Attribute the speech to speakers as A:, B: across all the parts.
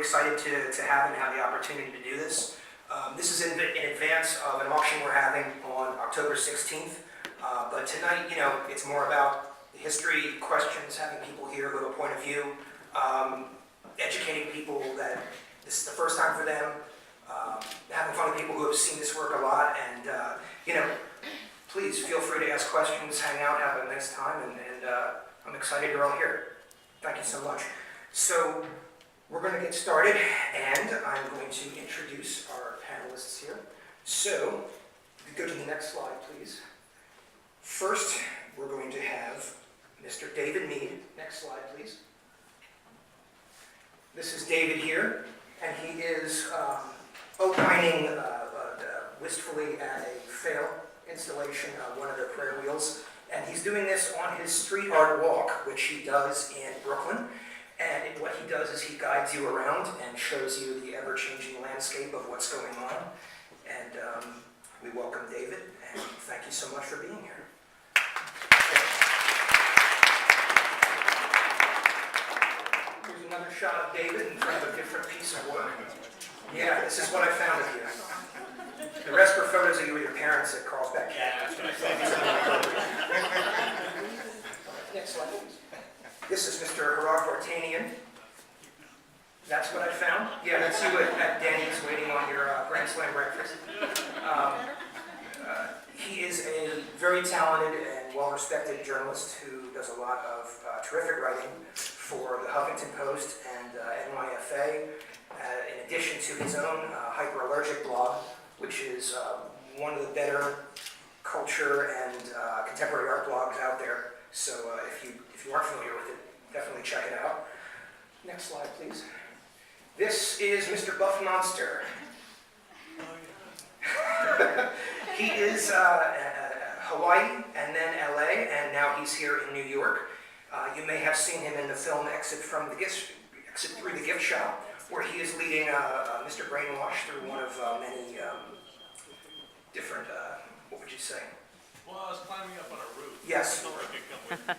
A: excited to have the opportunity to do this. This is in advance of an auction we're having on October 16th. But tonight, it's more about history, questions, having people here who have a point of view, educating people that this is the first time for them, having fun with people who have seen this work a lot, and, please feel free to ask questions, hang out, have a nice time, and I'm excited you're all here. Thank you so much. So, we're going to get started, and I'm going to introduce our panelists here. So, if you go to the next slide, please. First, we're going to have Mr. David Mead. Next slide, please. This is David here, and he is opining wistfully at a fail installation of one of the prayer wheels. And he's doing this on his street art walk, which he does in Brooklyn. And what he does is he guides you around and shows you the ever-changing landscape of what's going on. And we welcome David, and thank you so much for being here. Here's another shot of David in front of a different piece of wood. Yeah, this is what I found of you. The rest were photos of you with your parents at Carlsbad Cat. Next slide, please. This is Mr. Harad Vartanian. That's what I found. Yeah, that's you at Denny's waiting on your Grand Slam breakfast. He is a very talented and well-respected journalist who does a lot of terrific writing for the Huffington Post and NYFA, in addition to his own hyperallergic blog, which is one of the better culture and contemporary art blogs out there. So if you aren't familiar with it, definitely check it out. Next slide, please. This is Mr. Buff Monster. He is Hawaii and then LA, and now he's here in New York. You may have seen him in the film Exit Through the Gift Shop, where he is leading Mr. Brainwash through one of many different, what would you say?
B: Well, I was climbing up on a roof.
A: Yes.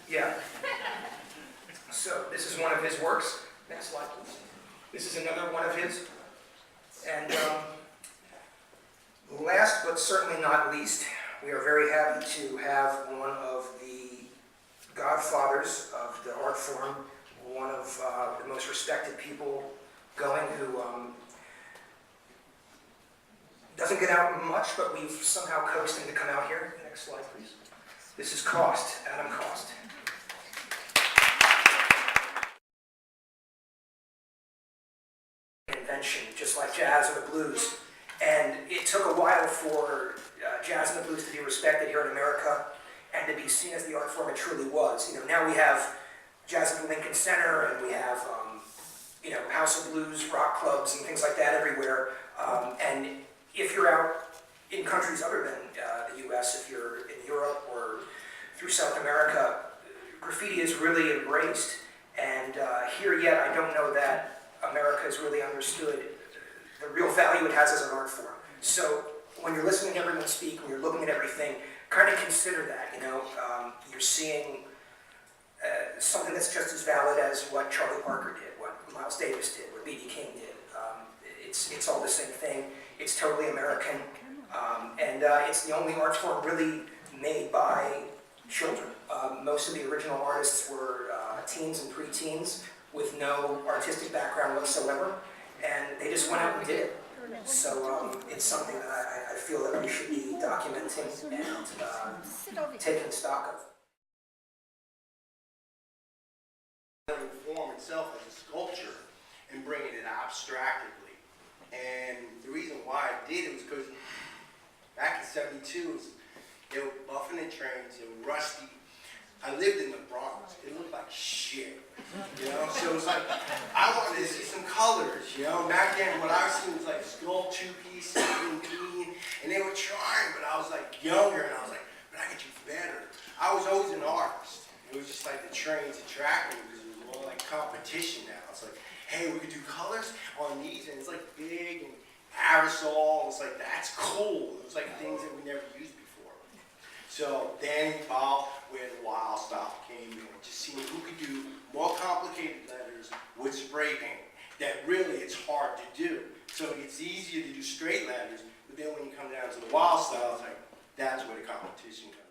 A: Yeah. So this is one of his works. Next slide, please. This is another one of his. And last but certainly not least, we are very happy to have one of the godfathers of the art form, one of the most respected people going, who doesn't get out much, but we've somehow coaxed him to come out here. Next slide, please. This is Cost, Adam Cost. Invention, just like jazz or the blues. And it took a while for jazz and the blues to be respected here in America and to be seen as the art form it truly was. Now we have jazz at the Lincoln Center, and we have House of Blues, rock clubs, and things like that everywhere. And if you're out in countries other than the U.S., if you're in Europe or through South America, graffiti is really embraced. And here yet, I don't know that America has really understood the real value it has as an art form. So when you're listening to everyone speak, when you're looking at everything, kind of consider that. You're seeing something that's just as valid as what Charlie Parker did, what Miles Davis did, what B.B. King did. It's all the same thing. It's totally American, and it's the only art form really made by children. Most of the original artists were teens and preteens with no artistic background whatsoever, and they just went out and did it. So it's something that I feel that we should be documenting and taking stock of.
C: The form itself as a sculpture and bringing it abstractly. And the reason why I did it was because back in '72, they were buffing the trains, they were rusty. I lived in the Bronx. It looked like shit, So it was like, I wanted to see some colors, Back then, what I was seeing was like skull two-piece, and they were trying, but I was like younger, and I was like, but I could do better. I was always an artist. It was just like the trains attracted me because it was more like competition now. It's like, hey, we could do colors on these, and it's like big and aerosol. It's like, that's cool. It was like things that we never used before. So then Bob, where the wild stuff came in, just seeing who could do more complicated letters with spray paint. that really it's hard to do. So it's easier to do straight ladders, but then when you come down to the wild style, it's like, that's where the competition comes